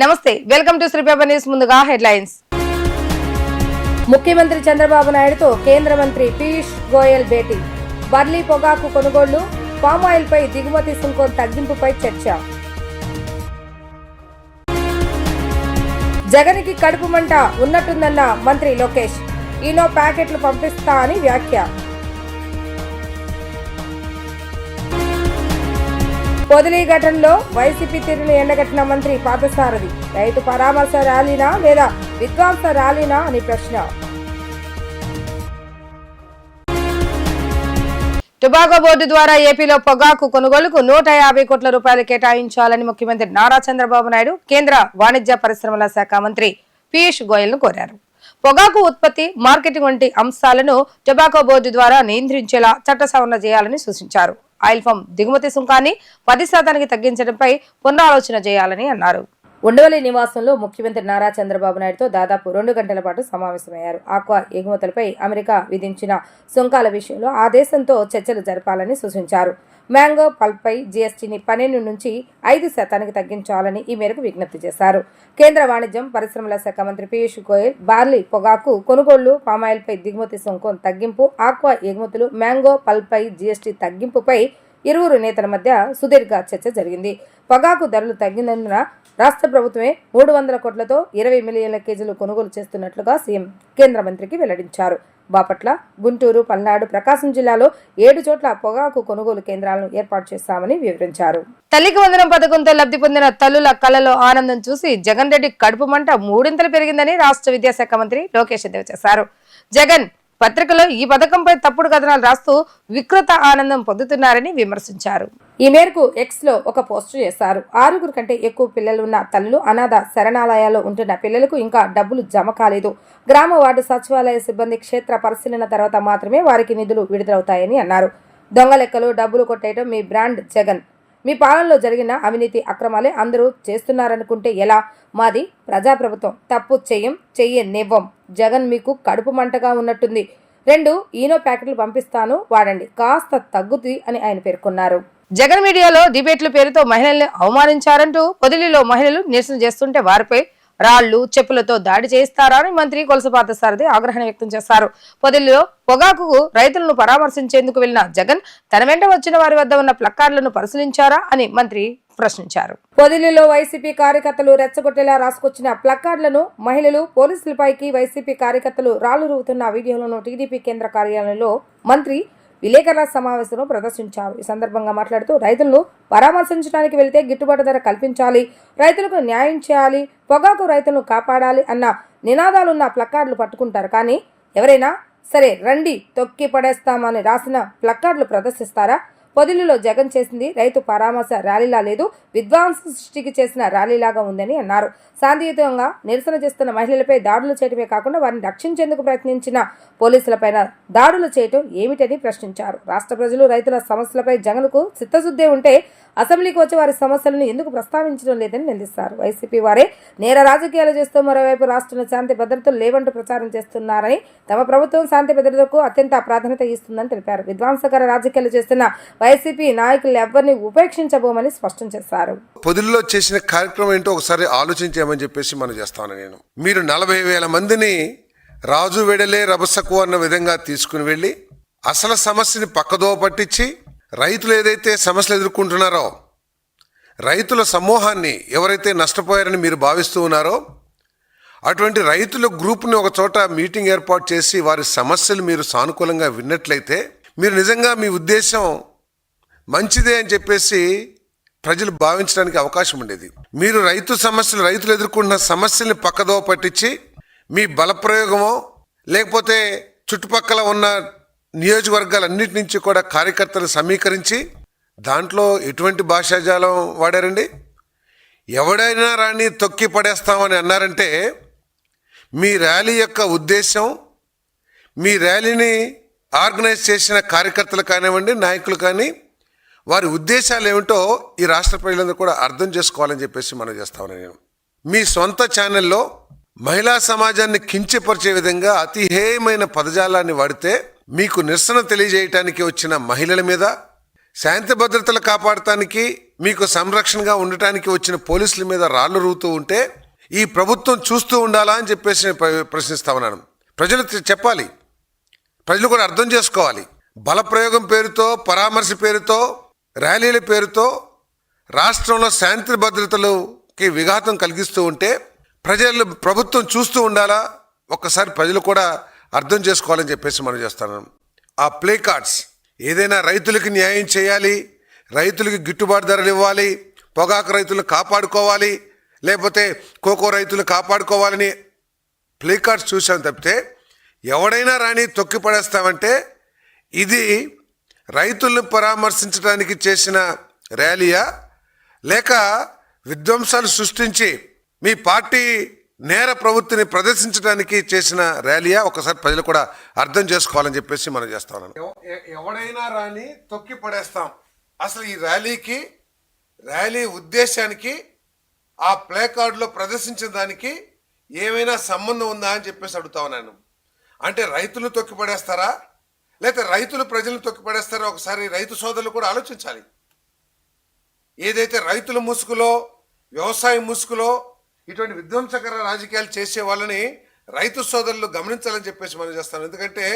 నమస్తే, welcome to Shri paper news. ముందుగా headlines. ముఖ్యమంత్రి చంద్రబాబు నాయుడుతో కేంద్ర మంత్రి పీయూష్ గోయల్ భేటీ. బర్లీ పొగాకు కొనుగోళ్లు, పామాయిల్ పై దిగుమతి సుంకం తగ్గింపుపై చర్చ. జగన్కి కడుపు మంట ఉన్నట్టుందన్న మంత్రి లోకేష్. ఈనో ప్యాకెట్లు పంపిస్తా అని వ్యాఖ్య. పొదిలి ఘటనలో వైసీపీ తీరును ఎండగట్టిన మంత్రి పార్థసారథి. రైతు పరామర్శ ర్యాలీనా లేదా విధ్వంస ర్యాలీనా అని ప్రశ్న. టొబాకో బోర్డు ద్వారా ఏపీలో పొగాకు కొనుగోలుకు 150 కోట్ల రూపాయలు కేటాయించాలని ముఖ్యమంత్రి నారా చంద్రబాబు నాయుడు కేంద్ర వాణిజ్య పరిశ్రమల శాఖ మంత్రి పీయూష్ గోయల్ ను కోరారు. పొగాకు ఉత్పత్తి, మార్కెటింగ్ వంటి అంశాలను టొబాకో బోర్డు ద్వారా నియంత్రించేలా చట్ట సవరణ చేయాలని సూచించారు. ఆయిల్ ఫామ్ దిగుమతి సుంకాన్ని 10% తగ్గించడంపై పునరాలోచన చేయాలని అన్నారు. ఉండవల్లి నివాసంలో ముఖ్యమంత్రి నారా చంద్రబాబు నాయుడుతో దాదాపు 2 గంటల పాటు సమావేశమయ్యారు. ఆక్వా ఎగుమతులపై అమెరికా విధించిన సుంకాల విషయంలో ఆ దేశంతో చర్చలు జరపాలని సూచించారు. మ్యాంగో పల్పై జీఎస్టీని 12 నుంచి 5% తగ్గించాలని ఈ మేరకు విజ్ఞప్తి చేశారు. కేంద్ర వాణిజ్యం పరిశ్రమల శాఖ మంత్రి పీయూష్ గోయల్ బార్లీ పొగాకు కొనుగోళ్లు, పామాయిల్ పై దిగుమతి సుంకం తగ్గింపు, ఆక్వా ఎగుమతులు, మ్యాంగో పల్పై జీఎస్టీ తగ్గింపుపై ఇరువురు నేతల మధ్య సుదీర్ఘ చర్చ జరిగింది. పొగాకు ధరలు తగ్గినందున రాష్ట్ర ప్రభుత్వమే 300 కోట్లతో 20 మిలియన్ల కేజీలు కొనుగోలు చేస్తున్నట్లుగా సీఎం కేంద్ర మంత్రికి వెల్లడించారు. బాపట్ల, గుంటూరు, పల్నాడు, ప్రకాశం జిల్లాలో 7 చోట్ల పొగాకు కొనుగోలు కేంద్రాలను ఏర్పాటు చేస్తామని వివరించారు. తల్లికి వందనం పథకంతో లబ్ధి పొందిన తల్లుల కళ్లలో ఆనందం చూసి జగన్ రెడ్డి కడుపు మంట 3 పెరిగిందని రాష్ట్ర విద్యాశాఖ మంత్రి లోకేష్ తెలియజేశారు. జగన్ పత్రికలో ఈ పథకంపై తప్పుడు కథనాలు రాస్తూ వికృత ఆనందం పొందుతున్నారని విమర్శించారు. ఈ మేరకు ఎక్స్ లో ఒక పోస్టు చేశారు. 6 కంటే ఎక్కువ పిల్లలున్న తల్లులు, అనాథ శరణాలయాల్లో ఉంటున్న పిల్లలకు ఇంకా డబ్బులు జమ కాలేదు. గ్రామ వార్డు సచివాలయ సిబ్బంది క్షేత్ర పరిశీలన తర్వాత మాత్రమే వారికి నిధులు విడుదలవుతాయని అన్నారు. దొంగ లెక్కలు, డబ్బులు కొట్టేయడం మీ బ్రాండ్ జగన్. మీ పాలనలో జరిగిన అవినీతి అక్రమాలే అందరూ చేస్తున్నారనుకుంటే ఎలా? మాది ప్రజాప్రభుత్వం. తప్పు చెయ్యనివ్వం. జగన్ మీకు కడుపు మంటగా ఉన్నట్టుంది. 2 ఈనో ప్యాకెట్లు పంపిస్తాను, వాడండి, కాస్త తగ్గుతుంది అని ఆయన పేర్కొన్నారు. జగన్ మీడియాలో డిబేట్ల పేరుతో మహిళల్ని అవమానించారంటూ పొదిలిలో మహిళలు నిరసన చేస్తుంటే వారిపై రాళ్లు, చెప్పులతో దాడి చేయిస్తారా అని మంత్రి కొలుసు పార్థసారథి ఆగ్రహం వ్యక్తం చేశారు. పొదిలిలో పొగాకు రైతులను పరామర్శించేందుకు వెళ్లిన జగన్ తన వెంట వచ్చిన వారి వద్ద ఉన్న ప్లకార్డులను పరిశీలించారా అని మంత్రి ప్రశ్నించారు. పొదిలిలో వైసీపీ కార్యకర్తలు రెచ్చగొట్టేలా రాసుకొచ్చిన ప్లకార్డులను మహిళలు, పోలీసులపైకి వైసీపీ కార్యకర్తలు రాళ్లు రువుతున్న వీడియోలను టీడీపీ కేంద్ర కార్యాలయంలో మంత్రి విలేకరుల సమావేశంలో ప్రదర్శించారు. ఈ సందర్భంగా మాట్లాడుతూ రైతులను పరామర్శించడానికి వెళితే గిట్టుబాటు ధర కల్పించాలి, రైతులకు న్యాయం చేయాలి, పొగాకు రైతులను కాపాడాలి అన్న నినాదాలున్న ప్లకార్డులు పట్టుకుంటారు. కానీ ఎవరైనా సరే రండి తొక్కి పడేస్తామని రాసిన ప్లకార్డులు ప్రదర్శిస్తారా? పొదిలిలో జగన్ చేసింది రైతు పరామర్శ ర్యాలీలా లేదు, విధ్వంస సృష్టికి చేసిన ర్యాలీలాగా ఉందని అన్నారు. శాంతియుతంగా నిరసన చేస్తున్న మహిళలపై దాడులు చేయడమే కాకుండా వారిని రక్షించేందుకు ప్రయత్నించిన పోలీసులపైన దాడులు చేయటం ఏమిటని ప్రశ్నించారు. రాష్ట్ర ప్రజలు రైతుల సమస్యలపై జగన్కు చిత్తశుద్ధి ఉంటే అసెంబ్లీకి వచ్చి వారి సమస్యలను ఎందుకు ప్రస్తావించడం లేదని నిందిస్తారు. వైసీపీ వారే నేర రాజకీయాలు చేస్తూ మరోవైపు రాష్ట్రంలో శాంతి భద్రతలు లేవంటూ ప్రచారం చేస్తున్నారని, తమ ప్రభుత్వం శాంతి భద్రతకు అత్యంత ప్రాధాన్యత ఇస్తుందని తెలిపారు. విధ్వంసకర రాజకీయాలు చేస్తున్న వైసీపీ నాయకులు ఎవరిని ఉపేక్షించబోమని స్పష్టం చేశారు. పొదిలిలో చేసిన కార్యక్రమం ఏంటో ఒకసారి ఆలోచించామని చెప్పేసి మనం చేస్తాను. మీరు 40,000 మందిని రాజు వెడలే రభసకు అన్న విధంగా తీసుకుని వెళ్ళి అసలు సమస్యని పక్కదో పట్టించి రైతులు ఏదైతే సమస్యలు ఎదుర్కొంటున్నారో, రైతుల సమూహాన్ని ఎవరైతే నష్టపోయారని మీరు భావిస్తూ ఉన్నారో అటువంటి రైతుల గ్రూప్ని ఒక చోట మీటింగ్ ఏర్పాటు చేసి వారి సమస్యలు మీరు సానుకూలంగా విన్నట్లయితే మీరు నిజంగా మీ ఉద్దేశం మంచిదే అని చెప్పేసి ప్రజలు భావించడానికి అవకాశం ఉండేది. మీరు రైతులు ఎదుర్కొంటున్న సమస్యల్ని పక్కదో పట్టించి మీ బలప్రయోగమో లేకపోతే చుట్టుపక్కల ఉన్న నియోజకవర్గాలన్నిటి నుంచి కూడా కార్యకర్తలు సమీకరించి దాంట్లో ఎటువంటి భాషాజాలం వాడారండి? ఎవడైనా రాని తొక్కి పడేస్తామని అన్నారంటే మీ ర్యాలీ యొక్క ఉద్దేశం, మీ ర్యాలీని ఆర్గనైజ్ చేసిన కార్యకర్తలు కానివ్వండి, నాయకులు కానీ, వారి ఉద్దేశాలు ఏమిటో ఈ రాష్ట్ర ప్రజలందరూ కూడా అర్థం చేసుకోవాలని చెప్పేసి మనం చేస్తామని నేను మీ సొంత ఛానల్లో మహిళా సమాజాన్ని కించపరిచే విధంగా అతి హేయమైన పదజాలాన్ని వాడితే మీకు నిరసన తెలియజేయటానికి వచ్చిన మహిళల మీద, శాంతి భద్రతలు కాపాడటానికి మీకు సంరక్షణగా ఉండటానికి వచ్చిన పోలీసుల మీద రాళ్లు రూతూ ఉంటే ఈ ప్రభుత్వం చూస్తూ ఉండాలా అని చెప్పేసి నేను ప్రశ్నిస్తా ఉన్నాను. ప్రజలు చెప్పాలి, ప్రజలు కూడా అర్థం చేసుకోవాలి. బలప్రయోగం పేరుతో, పరామర్శ పేరుతో, ర్యాలీల పేరుతో రాష్ట్రంలో శాంతి భద్రతలకి విఘాతం కలిగిస్తూ ఉంటే ప్రభుత్వం చూస్తూ ఉండాలా? ఒక్కసారి ప్రజలు కూడా అర్థం చేసుకోవాలని చెప్పేసి మనం చేస్తాను. ఆ ప్లే కార్డ్స్ ఏదైనా రైతులకి న్యాయం చేయాలి, రైతులకి గిట్టుబాటు ధరలు ఇవ్వాలి, పొగాకు రైతులను కాపాడుకోవాలి, లేకపోతే కోకో రైతులు కాపాడుకోవాలని ప్లే కార్డ్స్ చూసాం తప్పితే ఎవడైనా రాని తొక్కి పడేస్తామంటే ఇది రైతులను పరామర్శించడానికి చేసిన ర్యాలీయా, లేక విధ్వంసాలు సృష్టించి మీ పార్టీ నేర ప్రవృత్తిని ప్రదర్శించడానికి చేసిన ర్యాలీయా? ఒకసారి ప్రజలు కూడా అర్థం చేసుకోవాలని చెప్పేసి మనం చేస్తా ఉన్నాం. ఎవడైనా రాని తొక్కి పడేస్తాం. అసలు ఈ ర్యాలీ ఉద్దేశానికి ఆ ప్లే కార్డులో ప్రదర్శించిన దానికి ఏమైనా సంబంధం ఉందా అని చెప్పేసి అడుగుతా ఉన్నాను. అంటే రైతులు తొక్కి పడేస్తారా, లేకపోతే రైతులు ప్రజలను తొక్కి పడేస్తారా? ఒకసారి రైతు సోదరులు కూడా ఆలోచించాలి. ఏదైతే రైతుల ముసుగులో, వ్యవసాయ ముసుగులో ఇటువంటి విధ్వంసకర రాజకీయాలు చేసే వాళ్ళని రైతు సోదరులు గమనించాలని చెప్పేసి మనం చేస్తాం. ఎందుకంటే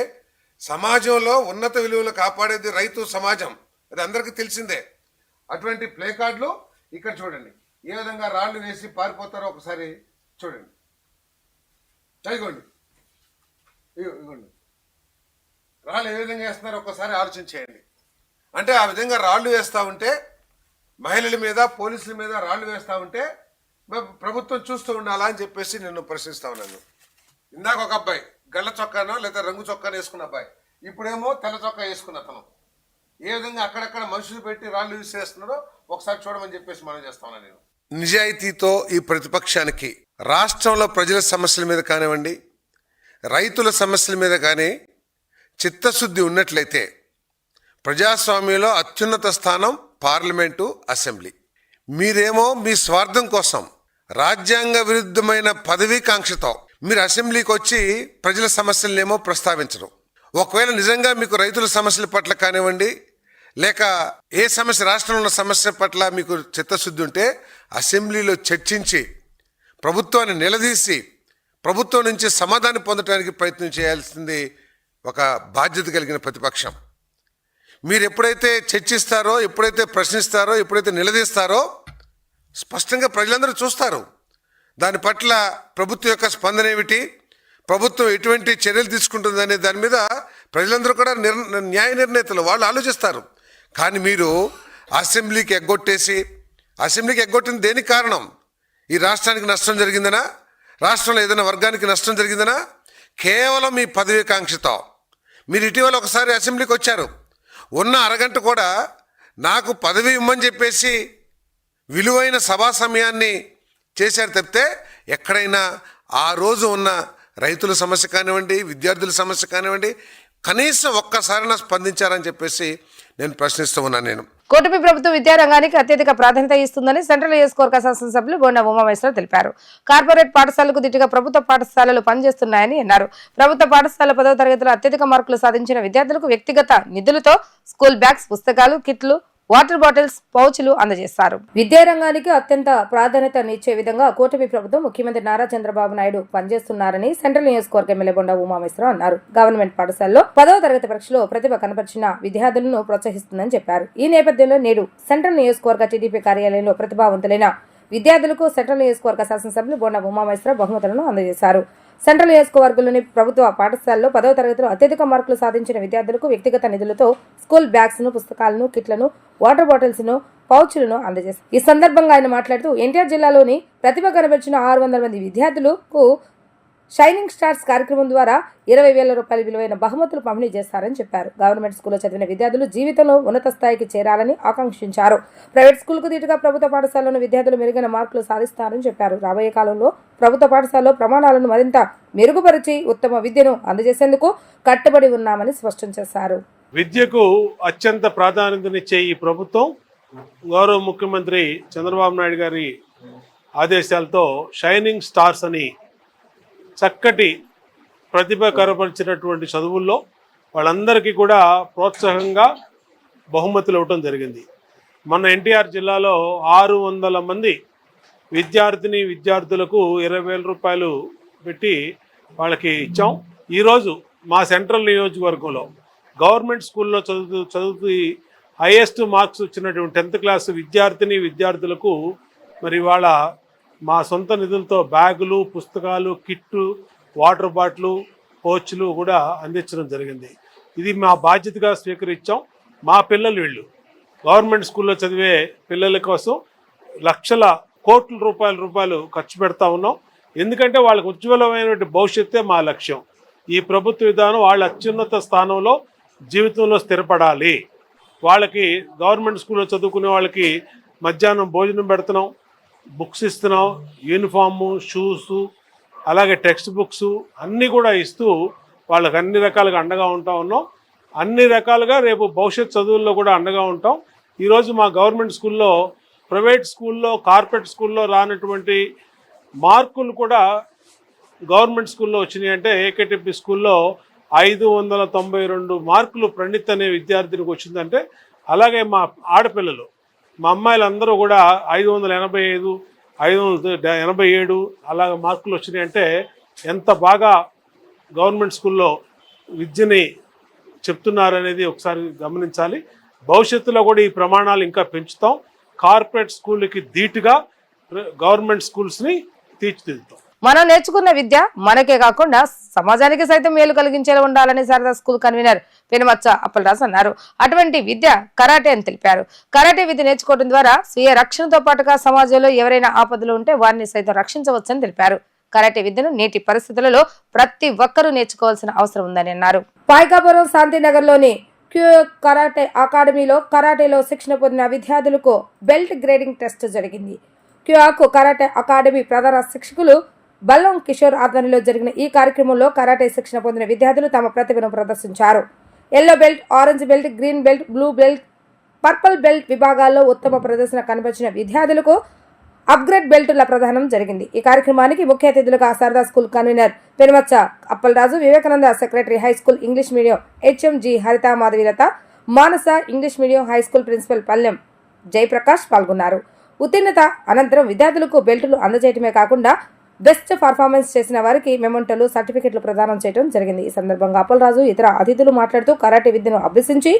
సమాజంలో ఉన్నత విలువలు కాపాడేది రైతు సమాజం, అది అందరికీ తెలిసిందే. అటువంటి ప్లే కార్డులు ఇక్కడ చూడండి, ఏ విధంగా రాళ్లు వేసి పారిపోతారో ఒకసారి చూడండి. ఇగోండి, ఇగోండి రాళ్ళు ఏ విధంగా వేస్తున్నారో ఒక్కసారి ఆలోచించేయండి. అంటే ఆ విధంగా రాళ్లు వేస్తూ ఉంటే, మహిళల మీద, పోలీసుల మీద రాళ్లు వేస్తూ ఉంటే ప్రభుత్వం చూస్తూ ఉండాలా అని చెప్పేసి నేను ప్రశ్నిస్తా ఉన్నాను. ఇందాక ఒక అబ్బాయి గళ్ళ చొక్కానో లేదా రంగు చొక్కానో వేసుకున్న అబ్బాయి, ఇప్పుడేమో తెల్ల చొక్కా వేసుకున్న అతను ఏ విధంగా అక్కడక్కడ మనుషులు పెట్టి రాళ్లు యూజ్ చేస్తున్నారో ఒకసారి చూడమని చెప్పేసి మనం చేస్తా ఉన్నాను నేను. నిజాయితీతో ఈ ప్రతిపక్షానికి రాష్ట్రంలో ప్రజల సమస్యల మీద కానివ్వండి, రైతుల సమస్యల మీద కానీ చిత్తశుద్ధి ఉన్నట్లయితే ప్రజాస్వామ్యంలో అత్యున్నత స్థానం పార్లమెంటు, అసెంబ్లీ. మీరేమో మీ స్వార్థం కోసం రాజ్యాంగ విరుద్ధమైన పదవీకాంక్షతో మీరు అసెంబ్లీకి వచ్చి ప్రజల సమస్యలనేమో ప్రస్తావించరు. ఒకవేళ నిజంగా మీకు రైతుల సమస్యల పట్ల కానివ్వండి, లేక ఏ సమస్య, రాష్ట్రంలో ఉన్న సమస్య పట్ల మీకు చిత్తశుద్ధి ఉంటే అసెంబ్లీలో చర్చించి ప్రభుత్వాన్ని నిలదీసి ప్రభుత్వం నుంచి సమాధానం పొందడానికి ప్రయత్నం చేయాల్సింది ఒక బాధ్యత కలిగిన ప్రతిపక్షం. మీరు ఎప్పుడైతే చర్చిస్తారో, ఎప్పుడైతే ప్రశ్నిస్తారో, ఎప్పుడైతే నిలదీస్తారో స్పష్టంగా ప్రజలందరూ చూస్తారు. దాని పట్ల ప్రభుత్వం యొక్క స్పందన ఏమిటి, ప్రభుత్వం ఎటువంటి చర్యలు తీసుకుంటుందనే దాని మీద ప్రజలందరూ కూడా న్యాయ నిర్ణేతలు, వాళ్ళు ఆలోచిస్తారు. కానీ మీరు అసెంబ్లీకి ఎగ్గొట్టిన దేనికి కారణం? ఈ రాష్ట్రానికి నష్టం జరిగిందనా, రాష్ట్రంలో ఏదైనా వర్గానికి నష్టం జరిగిందనా? కేవలం మీ పదవీకాంక్షతో. మీరు ఇటీవల ఒకసారి అసెంబ్లీకి వచ్చారు, ఉన్న అరగంట కూడా నాకు పదవి ఇమ్మని చెప్పేసి విలువైన సభా సమయాన్ని చేశారు తప్పితే ఎక్కడైనా ఆ రోజు ఉన్న రైతుల సమస్య కానివ్వండి, విద్యార్థుల సమస్య కానివ్వండి, కనీసం ఒక్కసారైనా స్పందించారని చెప్పేసి నేను ప్రశ్నిస్తూ ఉన్నాను. నేను కూటమి ప్రభుత్వం విద్యారంగానికి అత్యధిక ప్రాధాన్యత ఇస్తుందని సెంట్రల్ నియోజకవర్గ శాసనసభ్యులు బోండా ఉమామహేశ్వరరావు తెలిపారు. కార్పొరేట్ పాఠశాలకు దిట్టుగా ప్రభుత్వ పాఠశాలలు పనిచేస్తున్నాయని అన్నారు. ప్రభుత్వ పాఠశాల 10వ తరగతిలో అత్యధిక మార్కులు సాధించిన విద్యార్థులకు వ్యక్తిగత నిధులతో స్కూల్ బ్యాగ్స్, పుస్తకాలు, కిట్లు, వాటర్ బాటిల్స్, పౌచ్లు అందజేస్తారు. విద్యారంగానికి అత్యంత ప్రాధాన్యతనిచ్చే విధంగా కూటమి ప్రభుత్వం ముఖ్యమంత్రి నారా చంద్రబాబు నాయుడు పనిచేస్తున్నారని సెంట్రల్ నియోజకవర్గ ఎమ్మెల్యే బొండా ఉమామహేశ్వరరావు అన్నారు. గవర్నమెంట్ పాఠశాలలో 10వ తరగతి పరీక్షలో ప్రతిభ కనపరిచిన విద్యార్థులను ప్రోత్సహిస్తుందని చెప్పారు. ఈ నేపథ్యంలో నేడు సెంట్రల్ నియోజకవర్గ టీడీపీ కార్యాలయంలో ప్రతిభావంతులైన విద్యార్థులకు సెంట్రల్ నియోజకవర్గ శాసనసభ్యులు బొండా ఉమామహేశ్వరరావు బహుమతులను అందజేశారు. సెంట్రల్ నియోజకవర్గంలోని ప్రభుత్వ పాఠశాలలో 10వ తరగతిలో అత్యధిక మార్కులు సాధించిన విద్యార్థులకు వ్యక్తిగత నిధులతో స్కూల్ బ్యాగ్స్ ను, పుస్తకాలను, కిట్లను, వాటర్ బాటిల్స్ ను, పౌచ్లను అందజేశారు. ఈ సందర్భంగా ఆయన మాట్లాడుతూ ఎన్టీఆర్ జిల్లాలోని ప్రతిభ కనబరిచిన 600 మంది విద్యార్థులకు షైనింగ్ స్టార్స్ కార్యక్రమం ద్వారా 20,000 రూపాయల విలువైన బహుమతులు పంపిణీ చేస్తారని చెప్పారు. గవర్నమెంట్ స్కూల్లో చదివిన విద్యార్థులు జీవితంలో ఉన్నత స్థాయికి చేరాలని ఆకాంక్షించారు. ప్రైవేట్ స్కూల్కు దీటుగా ప్రభుత్వ పాఠశాలలోని విద్యార్థులు మెరుగైన మార్కులు సాధిస్తారని చెప్పారు. రాబోయే కాలంలో ప్రభుత్వ పాఠశాలలో ప్రమాణాలను మరింత మెరుగుపరిచి ఉత్తమ విద్యను అందజేసేందుకు కట్టుబడి ఉన్నామని స్పష్టం చేశారు. విద్యకు అత్యంత ప్రాధాన్యతనిచ్చే ఈ ప్రభుత్వం గౌరవ ముఖ్యమంత్రి చంద్రబాబు నాయుడు గారి ఆదేశాలతో షైనింగ్ స్టార్స్ అని చక్కటి ప్రతిభ కనపరిచినటువంటి చదువుల్లో వాళ్ళందరికీ కూడా ప్రోత్సాహంగా బహుమతులు ఇవ్వటం జరిగింది. మన ఎన్టీఆర్ జిల్లాలో 600 మంది విద్యార్థులకు 20,000 రూపాయలు పెట్టి వాళ్ళకి ఇచ్చాం. ఈరోజు మా సెంట్రల్ నియోజకవర్గంలో గవర్నమెంట్ స్కూల్లో చదువుతూ హైయెస్ట్ మార్క్స్ వచ్చినటువంటి 10th క్లాస్ విద్యార్థులకు మరి వాళ్ళ మా సొంత నిధులతో బ్యాగులు, పుస్తకాలు, కిట్టు, వాటర్ బాటిల్, కోచ్లు కూడా అందించడం జరిగింది. ఇది మా బాధ్యతగా స్వీకరించాం. మా పిల్లలు వీళ్ళు గవర్నమెంట్ స్కూల్లో చదివే పిల్లల కోసం లక్షల కోట్ల రూపాయలు ఖర్చు పెడతా ఉన్నాం. ఎందుకంటే వాళ్ళకి ఉజ్వలమైనటువంటి భవిష్యత్తే మా లక్ష్యం. ఈ ప్రభుత్వ విధానం వాళ్ళ అత్యున్నత స్థానంలో జీవితంలో స్థిరపడాలి. వాళ్ళకి గవర్నమెంట్ స్కూల్లో చదువుకునే వాళ్ళకి మధ్యాహ్నం భోజనం పెడుతున్నాం, బుక్స్ ఇస్తున్నాం, యూనిఫాము, షూసు, అలాగే టెక్స్ట్ బుక్స్ అన్నీ కూడా ఇస్తూ వాళ్ళకి అన్ని రకాలుగా అండగా ఉన్నాం. అన్ని రకాలుగా రేపు భవిష్యత్ చదువుల్లో కూడా అండగా ఉంటాం. ఈరోజు మా గవర్నమెంట్ స్కూల్లో, ప్రైవేట్ స్కూల్లో, కార్పొరేట్ స్కూల్లో రానటువంటి మార్కులు కూడా గవర్నమెంట్ స్కూల్లో వచ్చినాయి. అంటే ఏకేటీపీ స్కూల్లో 592 మార్కులు ప్రణీత్ అనే విద్యార్థినికి వచ్చిందంటే, అలాగే మా ఆడపిల్లలు, మా అమ్మాయిలందరూ కూడా 585, 587 అలాగ మార్కులు వచ్చినాయి. అంటే ఎంత బాగా గవర్నమెంట్ స్కూల్లో విద్యని చెప్తున్నారనేది ఒకసారి గమనించాలి. భవిష్యత్తులో కూడా ఈ ప్రమాణాలు ఇంకా పెంచుతాం. కార్పొరేట్ స్కూల్కి ధీటుగా గవర్నమెంట్ స్కూల్స్ని తీర్చిదిద్దుతాం. మనం నేర్చుకున్న విద్య మనకే కాకుండా సమాజానికి సైతం మేలు కలిగించేలా ఉండాలని శారదా స్కూల్ కన్వీనర్ పెనుమచ్చ అప్పలరాజు అన్నారు. అటువంటి విద్య కరాటే అని తెలిపారు. కరాటే విద్య నేర్చుకోవడం ద్వారా స్వీయ రక్షణతో పాటుగా సమాజంలో ఎవరైనా ఆపదలు ఉంటే వారిని సైతం రక్షించవచ్చని తెలిపారు. కరాటే విద్యను నేటి పరిస్థితులలో ప్రతి ఒక్కరూ నేర్చుకోవాల్సిన అవసరం ఉందని అన్నారు. పాయకాపురం శాంతినగర్లోని క్యూయో కరాటే అకాడమీలో కరాటేలో శిక్షణ పొందిన విద్యార్థులకు బెల్ట్ గ్రేడింగ్ టెస్ట్ జరిగింది. క్యూయాకు కరాటే అకాడమీ ప్రధాన శిక్షకులు బల్లం కిషోర్ ఆధ్వర్యంలో జరిగిన ఈ కార్యక్రమంలో కరాటే శిక్షణ పొందిన విద్యార్థులు తమ ప్రతిభను ప్రదర్శించారు. Yellow belt, orange belt, green belt, blue belt, purple belt విభాగాల్లో ఉత్తమ ప్రదర్శన కనబరిచిన విద్యార్థులకు అప్గ్రేడ్ బెల్టుల ప్రదానం జరిగింది. ఈ కార్యక్రమానికి ముఖ్య అతిథులుగా Sharada school convener Penumacha Appalaraju, Vivekananda secretary high school English medium HMG Haritha Madhavilatha, Manasa English medium high school principal Pallem Jayaprakash పాల్గొన్నారు. ఉత్తీర్ణత అనంతరం విద్యార్థులకు బెల్టులు అందజేయటమే కాకుండా బెస్ట్ పర్ఫార్మెన్స్ చేసిన వారికి మెమోంటోలు, సర్టిఫికెట్లు ప్రదానం చేయడం జరిగింది. ఈ సందర్భంగా అప్పలరాజు ఇతర అతిథులు మాట్లాడుతూ కరాటే విద్యను అభ్యసించి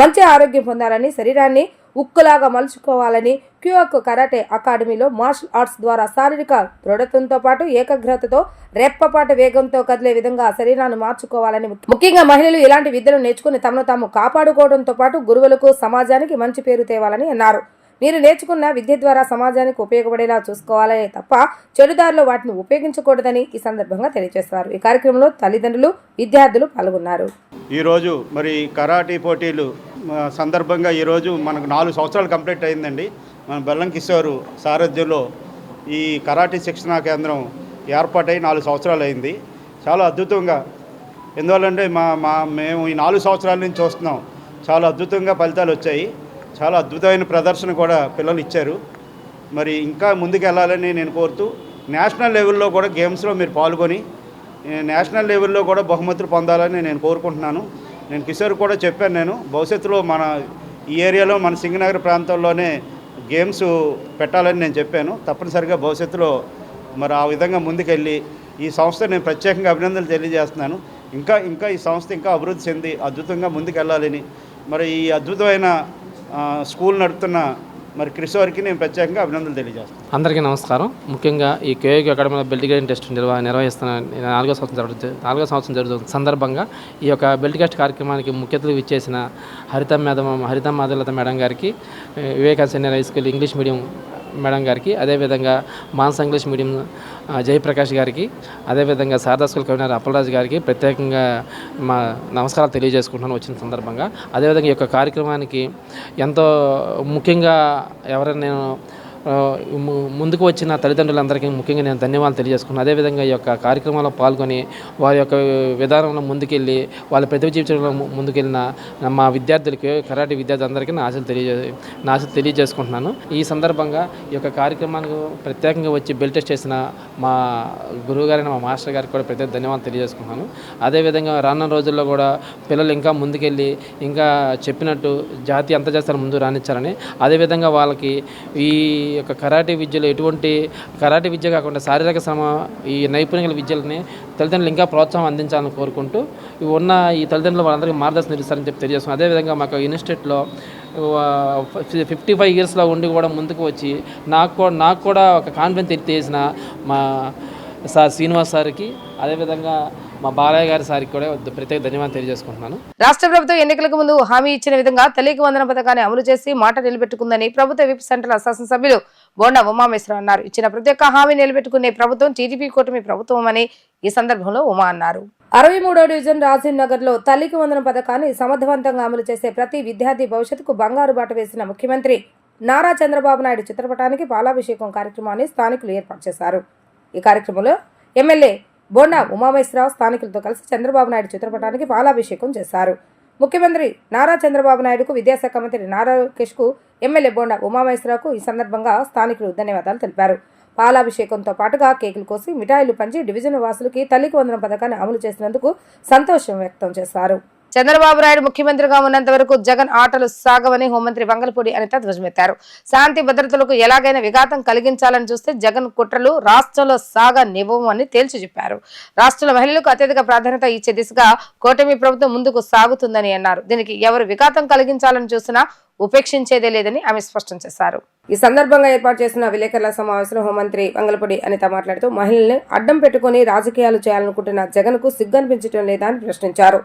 మంచి ఆరోగ్యం పొందాలని, శరీరాన్ని ఉక్కులాగా మలుచుకోవాలని క్యూయాకు కరాటే అకాడమీలో మార్షల్ ఆర్ట్స్ ద్వారా శారీరక దృఢత్వంతో పాటు ఏకాగ్రతతో రెప్పపాటు వేగంతో కదిలే విధంగా శరీరాన్ని మార్చుకోవాలని, ముఖ్యంగా మహిళలు ఇలాంటి విద్యను నేర్చుకుని తమను తాము కాపాడుకోవడంతో పాటు గురువులకు, సమాజానికి మంచి పేరు తేవాలని అన్నారు. మీరు నేర్చుకున్న విద్య ద్వారా సమాజానికి ఉపయోగపడేలా చూసుకోవాలనే తప్ప చెడుదారిలో వాటిని ఉపయోగించకూడదని ఈ సందర్భంగా తెలియజేశారు. ఈ కార్యక్రమంలో తల్లిదండ్రులు, విద్యార్థులు పాల్గొన్నారు. ఈరోజు మరి కరాటీ పోటీలు సందర్భంగా ఈరోజు మనకు 4 సంవత్సరాలు కంప్లీట్ అయిందండి. మన బెల్లం కిషోర్ సారథ్యంలో ఈ కరాటీ శిక్షణా కేంద్రం ఏర్పాటై 4 సంవత్సరాలు అయింది. చాలా అద్భుతంగా, ఎందువల్లంటే మేము ఈ 4 సంవత్సరాల నుంచి చూస్తున్నాం. చాలా అద్భుతంగా ఫలితాలు వచ్చాయి. చాలా అద్భుతమైన ప్రదర్శన కూడా పిల్లలు ఇచ్చారు. మరి ఇంకా ముందుకు వెళ్ళాలని నేను కోరుతూ, నేషనల్ లెవెల్లో కూడా గేమ్స్లో మీరు పాల్గొని నేషనల్ లెవెల్లో కూడా బహుమతులు పొందాలని నేను కోరుకుంటున్నాను. నేను కిషోర్ కూడా చెప్పాను, నేను భవిష్యత్తులో మన ఈ ఏరియాలో మన సింగనగర్ ప్రాంతంలోనే గేమ్స్ పెట్టాలని నేను చెప్పాను. తప్పనిసరిగా భవిష్యత్తులో మరి ఆ విధంగా ముందుకెళ్ళి ఈ సంస్థ నేను ప్రత్యేకంగా అభినందనలు తెలియజేస్తున్నాను. ఇంకా ఈ సంస్థ ఇంకా అభివృద్ధి చెంది అద్భుతంగా ముందుకెళ్ళాలని, మరి ఈ అద్భుతమైన స్కూల్ నడుపుతున్న మరి కిషోర్కి నేను ప్రత్యేకంగా అభినందనలు తెలియజేస్తాను. అందరికీ నమస్కారం. ముఖ్యంగా ఈ కేఏకి అకాడమీలో బెల్ట్ గ్రేడింగ్ టెస్ట్ నిర్వహిస్తున్న 4వ సంవత్సరం జరుగుతున్న సందర్భంగా ఈ యొక్క బెల్ట్ టెస్ట్ కార్యక్రమానికి ముఖ్య అతిథులు ఇచ్చేసిన హరిత మాధవలత మేడం గారికి, Vivekananda senior high school English medium madam గారికి, అదేవిధంగా మానస ఇంగ్లీష్ మీడియం జయప్రకాష్ గారికి, అదేవిధంగా శారదా స్కూల్ కన్వీనర్ అప్పలరాజు గారికి ప్రత్యేకంగా మా నమస్కారాలు తెలియజేసుకుంటున్నాను వచ్చిన సందర్భంగా. అదేవిధంగా ఈ యొక్క కార్యక్రమానికి ఎంతో ముఖ్యంగా ఎవరైనా నేను ఆ, ముందుకు వచ్చిన తల్లిదండ్రులందరికీ ముఖ్యంగా నేను ధన్యవాదాలు తెలియజేసుకున్నాను. అదేవిధంగా ఈ యొక్క కార్యక్రమంలో పాల్గొని వారి యొక్క విధానంలో ముందుకెళ్ళి వాళ్ళ ప్రతిభ జీవితంలో ముందుకెళ్ళిన మా విద్యార్థులకి, కరాటే విద్యార్థులందరికీ నా ఆశలు తెలియజేసుకుంటున్నాను. ఈ సందర్భంగా ఈ యొక్క కార్యక్రమానికి ప్రత్యేకంగా వచ్చి బెల్ట్ టెస్ట్ చేసిన మా గురువు గారైన మా మాస్టర్ గారికి కూడా ప్రత్యేక ధన్యవాదాలు తెలియజేసుకుంటున్నాను. అదేవిధంగా రానున్న రోజుల్లో కూడా పిల్లలు ఇంకా ముందుకెళ్ళి ఇంకా చెప్పినట్టు జాతీయ అంతర్జాతీయ ముందు రాణించాలని, అదేవిధంగా వాళ్ళకి ఈ యొక్క కరాటే విద్యలో ఎటువంటి కరాటే విద్య కాకుండా శారీరక శ్రమ, ఈ నైపుణ్యాల విద్యలని తల్లిదండ్రులు ఇంకా ప్రోత్సాహం అందించాలని కోరుకుంటూ ఉన్న ఈ తల్లిదండ్రులు వాళ్ళందరికీ మార్గదర్శనం ఇస్తారని చెప్పి తెలియజేస్తున్నాను. అదేవిధంగా మాకు ఇన్స్టిట్యూట్లో 55 ఇయర్స్లో ఉండి కూడా ముందుకు వచ్చి నాకు కూడా ఒక కాన్ఫిడెన్స్ చేసిన మా సార్ శ్రీనివాస్ సార్కి, అదేవిధంగా మా బాలయ్య గారి సార్కి కూడా ప్రత్యేక ధన్యవాదాలు తెలియజేసుకుంటున్నాను. రాష్ట్ర ప్రభుత్వం ఎన్నికలకు ముందు హామీ ఇచ్చిన విధంగా తల్లికి వందన పథకాన్ని అమలు చేసి మాట నిలబెట్టుకుందని ప్రభుత్వ విప్ సెంట్రల్ శాసనసభ్యులు బోండా ఉమామేశ్వరరావు అన్నారు. ఇచ్చిన ప్రతి ఒక్క హామీ నిలబెట్టుకునే ప్రభుత్వం టీడీపీ కూటమి ప్రభుత్వం అని ఈ సందర్భంలో ఉమా అన్నారు. 63వ డివిజన్ రాజీవ్ నగర్ లో తల్లికి వందన పథకాన్ని సమర్థవంతంగా అమలు చేసే ప్రతి విద్యార్థి భవిష్యత్తుకు బంగారు బాట వేసిన ముఖ్యమంత్రి నారా చంద్రబాబు నాయుడు చిత్రపటానికి పాలాభిషేకం కార్యక్రమాన్ని స్థానికులు ఏర్పాటు చేశారు. ఈ కార్యక్రమంలో ఎమ్మెల్యే బోండా ఉమామేశ్వరరావు స్థానికులతో కలిసి చంద్రబాబు నాయుడు చిత్రపటానికి పాలాభిషేకం చేశారు. ముఖ్యమంత్రి నారా చంద్రబాబు నాయుడుకు, విద్యాశాఖ మంత్రి నారా లోకేష్ కు, ఎమ్మెల్యే బోండా ఉమామేశ్వరరావుకు ఈ సందర్భంగా స్థానికులు ధన్యవాదాలు తెలిపారు. పాలాభిషేకంతో పాటుగా కేకులు కోసి మిఠాయిలు పంచి డివిజన్ వాసులకి తల్లికి వందనం పథకాన్ని అమలు చేసినందుకు సంతోషం వ్యక్తం చేశారు. చంద్రబాబు నాయుడు ముఖ్యమంత్రిగా ఉన్నంత వరకు జగన్ ఆటలు సాగవని హోంమంత్రి వంగలపూడి అనిత ధ్వజమెత్తారు. శాంతి భద్రతలకు ఎలాగైనా విఘాతం కలిగించాలని చూస్తే జగన్ కుట్రలు రాష్ట్రంలో సాగనివ్వమని తేల్చి చెప్పారు. రాష్ట్రంలో మహిళలకు అత్యధిక ప్రాధాన్యత ఇచ్చే దిశగా కూటమి ప్రభుత్వం ముందుకు సాగుతుందని అన్నారు. దీనికి ఎవరు విఘాతం కలిగించాలని చూసినా ఉపేక్షించేదే లేదని ఆమె స్పష్టం చేశారు. ఈ సందర్భంగా ఏర్పాటు చేసిన విలేకరుల సమావేశంలో హోంమంత్రి వంగలపూడి అనిత మాట్లాడుతూ మహిళల్ని అడ్డం పెట్టుకుని రాజకీయాలు చేయాలనుకుంటున్న జగన్ కు సిగ్గనిపించడం లేదా అని ప్రశ్నించారు.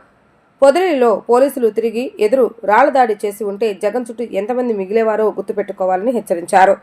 పొదిలిలో పోలీసులు తిరిగి ఎదురు రాళ్ల దాడి చేసి ఉంటే జగన్ చుట్టూ ఎంతమంది మిగిలేవారో గుర్తుపెట్టుకోవాలని హెచ్చరించారు.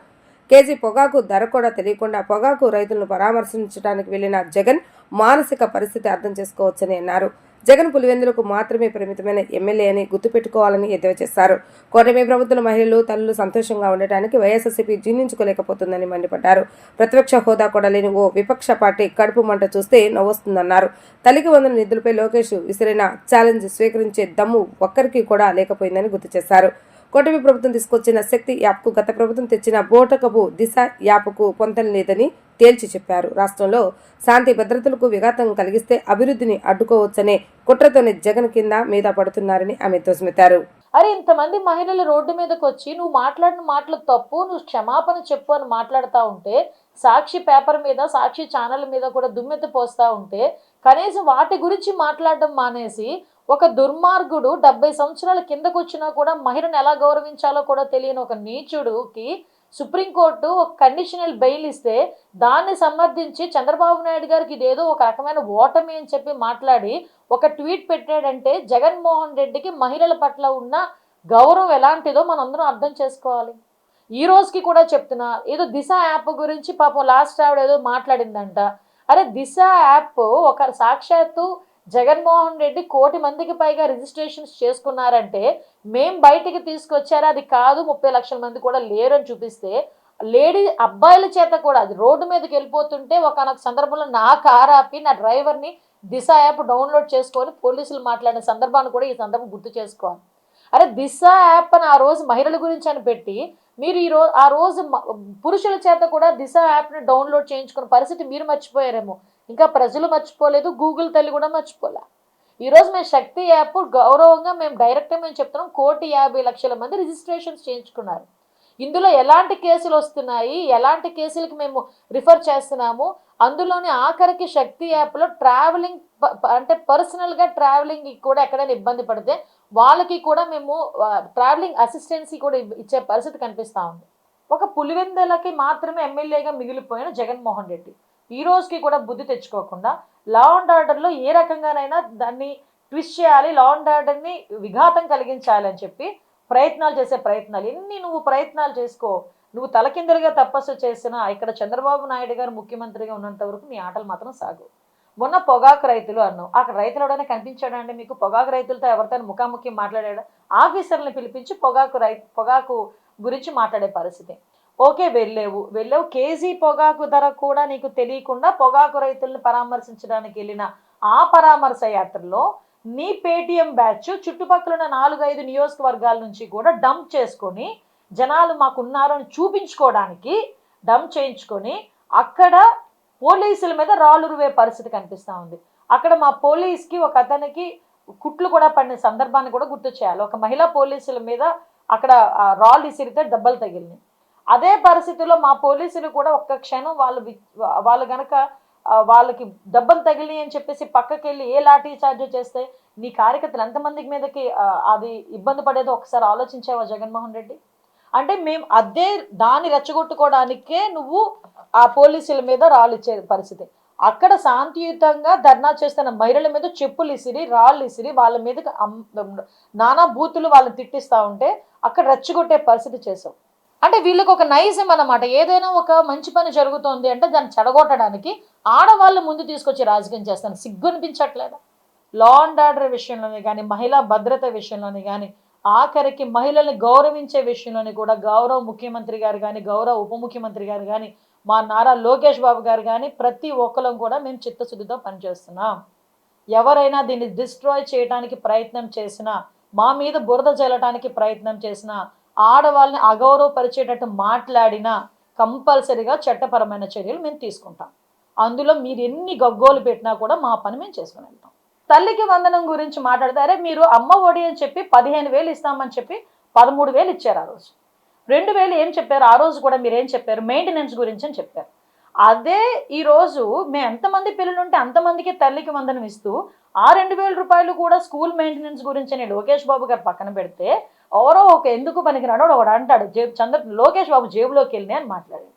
కేజీ పొగాకు ధర కూడా తెలియకుండా పొగాకు రైతులను పరామర్శించడానికి వెళ్లిన జగన్ మానసిక పరిస్థితి అర్థం చేసుకోవచ్చని అన్నారు. జగన్ పులివెందులకు మాత్రమే పరిమితమైన ఎమ్మెల్యే అని గుర్తుపెట్టుకోవాలని ఎద్దేవా చేశారు. కూటమి ప్రభుత్వం మహిళలు, తల్లులు సంతోషంగా ఉండటానికి వైఎస్ఆర్సీపీ జీర్ణించుకోలేకపోతుందని మండిపడ్డారు. ప్రతిపక్ష హోదా కూడా లేని ఓ విపక్ష పార్టీ కడుపు మంట చూస్తే నవ్వొస్తుందన్నారు. తల్లికి వందన నిధులపై లోకేష్ విసిరిన ఛాలెంజ్ స్వీకరించే దమ్ము ఒక్కరికి కూడా లేకపోయిందని గుర్తు చేశారు. కూటమి ప్రభుత్వం తీసుకొచ్చిన శక్తి యాప్కు గత ప్రభుత్వం తెచ్చిన బోటకపు దిశ యాప్కు పొంతన లేదని తేల్చి చెప్పారు. రాష్ట్రంలో శాంతి భద్రతలకు విఘాతం కలిగిస్తే అభివృద్ధిని అడ్డుకోవచ్చనే కుట్రతోనే జగన్ కింద మీద పడుతున్నారని ఆమె ధ్వజమెత్తారు. అరే ఇంతమంది మహిళలు రోడ్డు మీదకి వచ్చి నువ్వు మాట్లాడిన మాటలు తప్పు, నువ్వు క్షమాపణ చెప్పు అని మాట్లాడుతూ ఉంటే, సాక్షి పేపర్ మీద, సాక్షి ఛానల్ మీద కూడా దుమ్మెత్తి పోస్తూ ఉంటే కనీసం వాటి గురించి మాట్లాడడం మానేసి ఒక దుర్మార్గుడు 70 సంవత్సరాల కిందకు వచ్చినా కూడా మహిళను ఎలా గౌరవించాలో కూడా తెలియని ఒక నీచుడుకి సుప్రీంకోర్టు ఒక కండిషనల్ బెయిల్ ఇస్తే దాన్ని సమర్థించి చంద్రబాబు నాయుడు గారికి ఇదేదో ఒక రకమైన ఓటమి అని చెప్పి మాట్లాడి ఒక ట్వీట్ పెట్టాడంటే జగన్మోహన్ రెడ్డికి మహిళల పట్ల ఉన్న గౌరవం ఎలాంటిదో మనందరం అర్థం చేసుకోవాలి. ఈ రోజుకి కూడా చెప్తున్నా, ఏదో దిశ యాప్ గురించి పాపం లాస్ట్ ఆవిడ ఏదో మాట్లాడిందంట. అరే దిశ యాప్ ఒక సాక్షాత్తు జగన్మోహన్ రెడ్డి 1 కోటి మందికి పైగా రిజిస్ట్రేషన్స్ చేసుకున్నారంటే మేం బయటికి తీసుకొచ్చారు, అది కాదు 30 లక్షల మంది కూడా లేరని చూపిస్తే లేడీ అబ్బాయిల చేత కూడా అది రోడ్డు మీదకి వెళ్ళిపోతుంటే ఒకనొక సందర్భంలో నా కార్ ఆపి నా డ్రైవర్ని దిశ యాప్ డౌన్లోడ్ చేసుకొని పోలీసులు మాట్లాడిన సందర్భాన్ని కూడా ఈ సందర్భం గుర్తు చేసుకోవాలి. అరే దిశ యాప్ అని ఆ రోజు మహిళల గురించి అని పెట్టి మీరు ఆ రోజు పురుషుల చేత కూడా దిశ యాప్ని డౌన్లోడ్ చేయించుకున్న పరిస్థితి మీరు మర్చిపోయారేమో, ఇంకా ప్రజలు మర్చిపోలేదు, గూగుల్ తల్లి కూడా మర్చిపోలే. ఈరోజు మేము శక్తి యాప్ గౌరవంగా మేము చెప్తున్నాం 1,50,00,000 మంది రిజిస్ట్రేషన్స్ చేయించుకున్నారు. ఇందులో ఎలాంటి కేసులు వస్తున్నాయి, ఎలాంటి కేసులకి మేము రిఫర్ చేస్తున్నాము, అందులోని ఆఖరికి శక్తి యాప్లో ట్రావెలింగ్ అంటే పర్సనల్గా ట్రావెలింగ్ కూడా ఎక్కడైనా ఇబ్బంది పడితే వాళ్ళకి కూడా మేము ట్రావెలింగ్ అసిస్టెన్సీ కూడా ఇచ్చే పరిస్థితి కనిపిస్తూ ఉంది. ఒక పులివెందులకి మాత్రమే ఎమ్మెల్యేగా మిగిలిపోయిన జగన్మోహన్ రెడ్డి ఈ రోజుకి కూడా బుద్ధి తెచ్చుకోకుండా లా అండ్ ఆర్డర్లో ఏ రకంగానైనా దాన్ని ట్విస్ట్ చేయాలి, లా అండ్ ఆర్డర్ని విఘాతం కలిగించాలి అని చెప్పి చేసే ప్రయత్నాలు ఎన్ని నువ్వు ప్రయత్నాలు చేసుకో, నువ్వు తలకిందలుగా తపస్సు చేసినా ఇక్కడ చంద్రబాబు నాయుడు గారు ముఖ్యమంత్రిగా ఉన్నంత వరకు నీ ఆటలు మాత్రం సాగు. మొన్న పొగాకు రైతులు అన్నావు, అక్కడ రైతులు ఎవడైనా కనిపించాడా అండి మీకు? పొగాకు రైతులతో ఎవరితో ముఖాముఖి మాట్లాడాడా? ఆఫీసర్ని పిలిపించి పొగాకు గురించి మాట్లాడే పరిస్థితి. ఓకే, వెళ్ళావు కేజీ పొగాకు ధర కూడా నీకు తెలియకుండా పొగాకు రైతులను పరామర్శించడానికి వెళ్ళిన ఆ పరామర్శ యాత్రలో నీ పేటీఎం బ్యాచ్ చుట్టుపక్కల ఉన్న 4-5 నియోజకవర్గాల నుంచి కూడా డంప్ చేసుకొని జనాలు మాకున్నారు అని చూపించుకోవడానికి డంప్ చేయించుకొని అక్కడ పోలీసుల మీద రాళ్ళు రువే పరిస్థితి కనిపిస్తూ ఉంది. అక్కడ మా పోలీస్కి ఒక అతనికి కుట్లు కూడా పడిన సందర్భాన్ని కూడా గుర్తు చేయాలి. ఒక మహిళా పోలీసుల మీద అక్కడ రాళ్ళు ఇసిరితే దెబ్బలు తగిలినాయి. అదే పరిస్థితుల్లో మా పోలీసులు కూడా ఒక్క క్షణం వాళ్ళు గనక వాళ్ళకి దెబ్బలు తగిలినాయి అని చెప్పేసి పక్కకి వెళ్ళి ఏ లాఠీ చార్జ్ చేస్తే నీ కార్యకర్తలు ఎంతమందికి మీదకి అది ఇబ్బంది పడేదో ఒకసారి ఆలోచించావా జగన్మోహన్ రెడ్డి? అంటే మేము దాన్ని రెచ్చగొట్టుకోవడానికే నువ్వు ఆ పోలీసుల మీద రాళ్ళు ఇచ్చే పరిస్థితి. అక్కడ శాంతియుతంగా ధర్నా చేస్తున్న మహిళల మీద చెప్పులు ఇసిరి రాళ్ళు ఇసిరి వాళ్ళ మీద నానా బూతులు వాళ్ళని తిట్టిస్తూ ఉంటే అక్కడ రెచ్చగొట్టే పరిస్థితి చేసావు. అంటే వీళ్ళకి ఒక నైజం అన్నమాట. ఏదైనా ఒక మంచి పని జరుగుతోంది అంటే దాన్ని చెడగొట్టడానికి ఆడవాళ్ళు ముందు తీసుకొచ్చి రాజకీయం చేస్తాను. సిగ్గు అనిపించట్లేదా? లా అండ్ ఆర్డర్ విషయంలోనే కానీ, మహిళా భద్రత విషయంలోనే కానీ, ఆఖరికి మహిళల్ని గౌరవించే విషయంలోని కూడా గౌరవ ముఖ్యమంత్రి గారు కానీ, గౌరవ ఉప ముఖ్యమంత్రి గారు కానీ, మా నారా లోకేష్ బాబు గారు కానీ ప్రతి ఒక్కరం కూడా మేము చిత్తశుద్ధితో పనిచేస్తున్నాం. ఎవరైనా దీన్ని డిస్ట్రాయ్ చేయడానికి ప్రయత్నం చేసినా, మా మీద బురద జల్లడానికి ప్రయత్నం చేసినా, ఆడవాళ్ళని అగౌరవపరిచేటట్టు మాట్లాడినా కంపల్సరీగా చట్టపరమైన చర్యలు మేము తీసుకుంటాం. అందులో మీరు ఎన్ని గగ్గోలు పెట్టినా కూడా మా పని మేము చేసుకుని వెళ్తాం. తల్లికి వందనం గురించి మాట్లాడితే, అరే మీరు అమ్మ ఒడి అని చెప్పి 15,000 ఇస్తామని చెప్పి 13,000 ఇచ్చారు. ఆ రోజు 2,000 ఏం చెప్పారు? ఆ రోజు కూడా మీరు ఏం చెప్పారు? మెయింటెనెన్స్ గురించి అని చెప్పారు. అదే ఈరోజు మేము ఎంతమంది పిల్లలు ఉంటే అంతమందికి తల్లికి వందనం ఇస్తూ ఆ 2,000 రూపాయలు కూడా స్కూల్ మెయింటెనెన్స్ గురించి అని లోకేష్ బాబు గారు పక్కన పెడితే ఎవరో ఒక ఎందుకు పనికిరాడో ఒకడు అంటాడు లోకేష్ బాబు జేబులోకి వెళ్ళినాయి అని మాట్లాడాడు.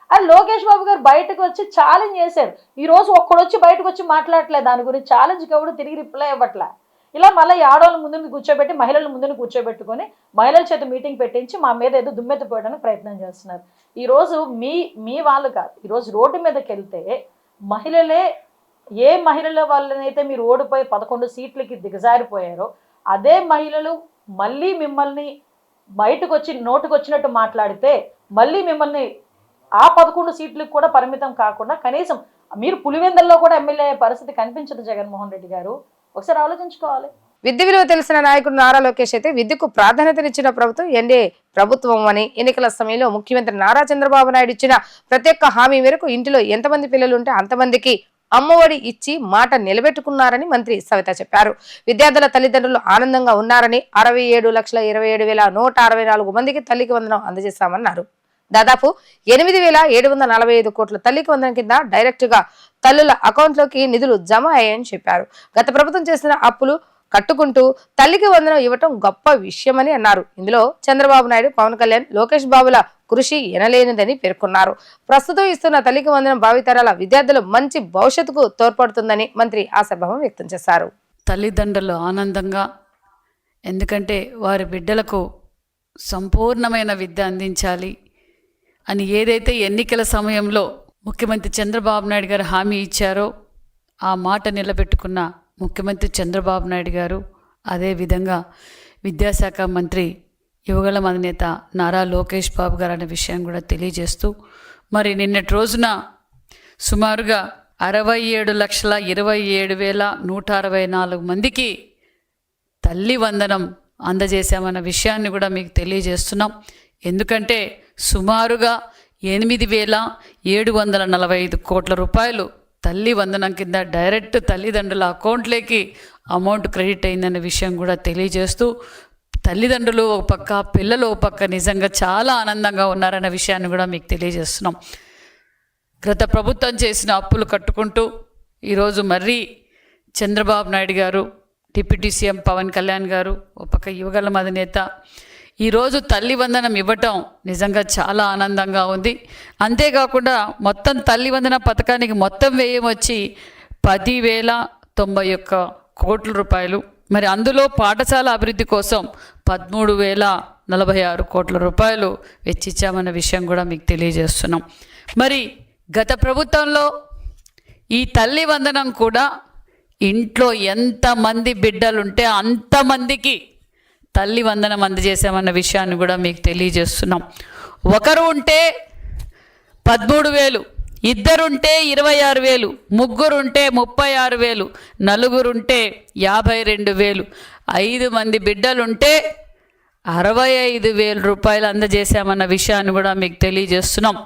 అది లోకేష్ బాబు గారు బయటకు వచ్చి ఛాలెంజ్ చేశారు. ఈరోజు ఒక్కడొచ్చి బయటకు వచ్చి మాట్లాడలేదు దాని గురించి. ఛాలెంజ్కి ఎవడు తిరిగి రిప్లై ఇవ్వట్లే. ఇలా మళ్ళీ ఆడవాళ్ళ ముందుని కూర్చోబెట్టి మహిళల ముందుని కూర్చోబెట్టుకొని మహిళల చేత మీటింగ్ పెట్టించి మా మీద ఏదో దుమ్మెత్తిపోయడానికి ప్రయత్నం చేస్తున్నారు. ఈరోజు మీ వాళ్ళు కాదు, ఈరోజు రోడ్డు మీదకి వెళ్తే మహిళలే ఏ మహిళల వల్లనైతే మీరు ఓడిపోయి 11 సీట్లకి దిగజారిపోయారో అదే మహిళలు మళ్ళీ మిమ్మల్ని బయటకు వచ్చి నోటుకు వచ్చినట్టు మాట్లాడితే మళ్ళీ మిమ్మల్ని ఆ 11 సీట్లకు కూడా పరిమితం కాకుండా కనీసం మీరు పులివెందల్లో కూడా ఎమ్మెల్యే పరిస్థితి కనిపించదు జగన్మోహన్ రెడ్డి గారు. ఒకసారి ఆలోచించుకోవాలి. విద్య విలువ తెలిసిన నాయకుడు నారా లోకేష్ అయితే విద్యకు ప్రాధాన్యతనిచ్చిన ప్రభుత్వం ఎన్డీఏ ప్రభుత్వం అని ఎన్నికల సమయంలో ముఖ్యమంత్రి నారా చంద్రబాబు నాయుడు ఇచ్చిన ప్రత్యేక హామీ మేరకు ఇంటిలో ఎంతమంది పిల్లలు ఉంటే అంతమందికి అమ్మఒడి ఇచ్చి మాట నిలబెట్టుకున్నారని మంత్రి సవిత చెప్పారు. విద్యార్థుల తల్లిదండ్రులు ఆనందంగా ఉన్నారని 67,27,164 మందికి తల్లికి వందనం అందజేశామన్నారు. దాదాపు 8,745 కోట్ల తల్లికి వందనం కింద డైరెక్ట్ గా తల్లుల అకౌంట్లోకి నిధులు జమ అయ్యాయని చెప్పారు. గత ప్రభుత్వం చేసిన అప్పులు కట్టుకుంటూ తల్లికి వందనం ఇవ్వటం గొప్ప విషయమని అన్నారు. ఇందులో చంద్రబాబు నాయుడు, పవన్ కళ్యాణ్, లోకేష్ బాబుల కృషి ఎనలేనిదని పేర్కొన్నారు. ప్రస్తుతం ఇస్తున్న తల్లికి వందనం భావితరాల విద్యార్థులు మంచి భవిష్యత్తుకు తోడ్పడుతుందని మంత్రి ఆశాభావం వ్యక్తం చేశారు. తల్లిదండ్రులు ఆనందంగా, ఎందుకంటే వారి బిడ్డలకు సంపూర్ణమైన విద్య అందించాలి అని ఏదైతే ఎన్నికల సమయంలో ముఖ్యమంత్రి చంద్రబాబు నాయుడు గారు హామీ ఇచ్చారో ఆ మాట నిలబెట్టుకున్న ముఖ్యమంత్రి చంద్రబాబు నాయుడు గారు, అదేవిధంగా విద్యాశాఖ మంత్రి యువగళం అధినేత నారా లోకేష్ బాబు గారు అనే విషయం కూడా తెలియజేస్తూ, మరి నిన్నటి రోజున సుమారుగా 67,27,164 మందికి తల్లి వందనం అందజేశామన్న విషయాన్ని కూడా మీకు తెలియజేస్తున్నాం. ఎందుకంటే సుమారుగా 8,745 కోట్ల రూపాయలు తల్లి వందనం కింద డైరెక్ట్ తల్లిదండ్రుల అకౌంట్లోకి అమౌంట్ క్రెడిట్ అయిందన్న విషయం కూడా తెలియజేస్తూ, తల్లిదండ్రులు ఒక పక్క, పిల్లలు ఒక పక్క నిజంగా చాలా ఆనందంగా ఉన్నారన్న విషయాన్ని కూడా మీకు తెలియజేస్తున్నాం. గత ప్రభుత్వం చేసిన అప్పులు కట్టుకుంటూ ఈరోజు మరీ చంద్రబాబు నాయుడు గారు, డిప్యూటీ సీఎం పవన్ కళ్యాణ్ గారు, ఒక పక్క యువగళం అధినేత ఈరోజు తల్లి వందనం ఇవ్వటం నిజంగా చాలా ఆనందంగా ఉంది. అంతేకాకుండా మొత్తం తల్లి వందన పథకానికి మొత్తం వ్యయం వచ్చి 10,091 కోట్ల రూపాయలు. మరి అందులో పాఠశాల అభివృద్ధి కోసం 13,046 కోట్ల రూపాయలు వెచ్చించామన్న విషయం కూడా మీకు తెలియజేస్తున్నాం. మరి గత ప్రభుత్వంలో ఈ తల్లి వందనం కూడా ఇంట్లో ఎంతమంది బిడ్డలుంటే అంతమందికి తల్లి వందనం అందజేసామన్న విషయాన్ని కూడా మీకు తెలియజేస్తున్నాం. ఒకరు ఉంటే 13,000, ఇద్దరుంటే 26,000, ముగ్గురుంటే 36,000, నలుగురుంటే 52,000, 5 మంది బిడ్డలుంటే 65,000 రూపాయలు అందజేశామన్న విషయాన్ని కూడా మీకు తెలియజేస్తున్నాం.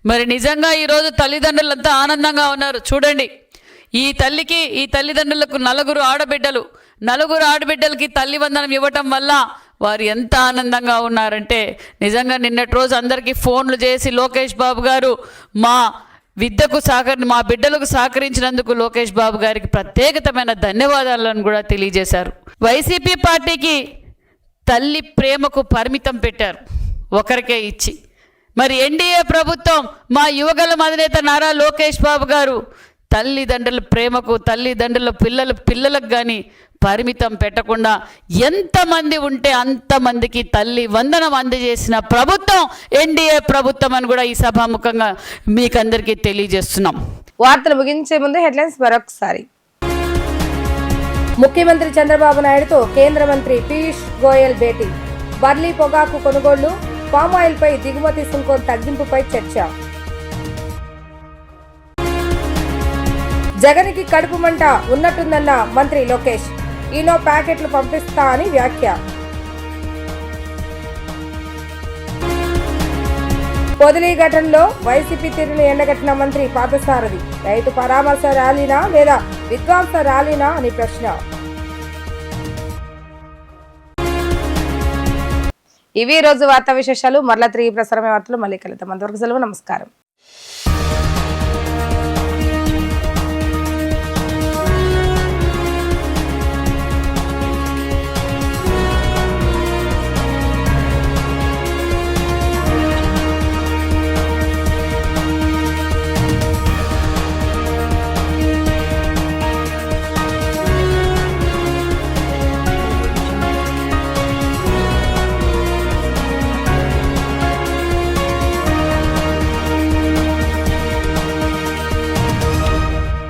మరి నిజంగా ఈరోజు తల్లిదండ్రులంతా ఆనందంగా ఉన్నారు. చూడండి, ఈ తల్లిదండ్రులకు 4 ఆడబిడ్డలు, 4 ఆడబిడ్డలకి తల్లి వందనం ఇవ్వటం వల్ల వారు ఎంత ఆనందంగా ఉన్నారంటే నిజంగా నిన్నటి రోజు అందరికీ ఫోన్లు చేసి లోకేష్ బాబు గారు మా బిడ్డలకు సహకరించినందుకు లోకేష్ బాబు గారికి ప్రత్యేకమైన ధన్యవాదాలను కూడా తెలియజేశారు. వైసీపీ పార్టీకి తల్లి ప్రేమకు పరిమితం పెట్టారు, ఒకరికే ఇచ్చి. మరి ఎన్డీఏ ప్రభుత్వం మా యువగలం అధినేత నారా లోకేష్ బాబు గారు తల్లిదండ్రుల ప్రేమకు, తల్లిదండ్రుల పిల్లలకు కానీ పరిమితం పెట్టకుండా ఎంతమంది ఉంటే అంతమందికి తల్లి వందనం అందజేసిన ప్రభుత్వం ఎన్డీఏ ప్రభుత్వం అని కూడా ఈ సభాముఖంగా మీకందరికీ తెలియజేస్తున్నాం. వార్తలు ముగించే ముందు హెడ్లైన్స్ మరొకసారి. ముఖ్యమంత్రి చంద్రబాబు నాయుడుతో కేంద్ర మంత్రి పీయూష్ గోయల్ భేటీ. బర్లీ పొగాకు కొనుగోళ్లు, పామాయిల్ పై దిగుమతి సుంకం తగ్గింపుపై చర్చ. జగన్కి కడుపు మంట ఉన్నట్టుందన్న మంత్రి లోకేష్. ఈనో ప్యాకెట్లు పంపిస్తా అని వ్యాఖ్య. పొదిలీ ఘటనలో వైసీపీ తీరును ఎండగట్టిన మంత్రి పార్థసారథి. రైతు పరామర్శ ర్యాలీనా లేదా విధ్వంస ర్యాలీనా అని ప్రశ్న. ఇవి రోజు వార్తా విశేషాలు. మరలా తిరిగి ప్రసారమే వార్తలు మళ్ళీ కలుద్దాం. అంతవరకు సెలవు, నమస్కారం.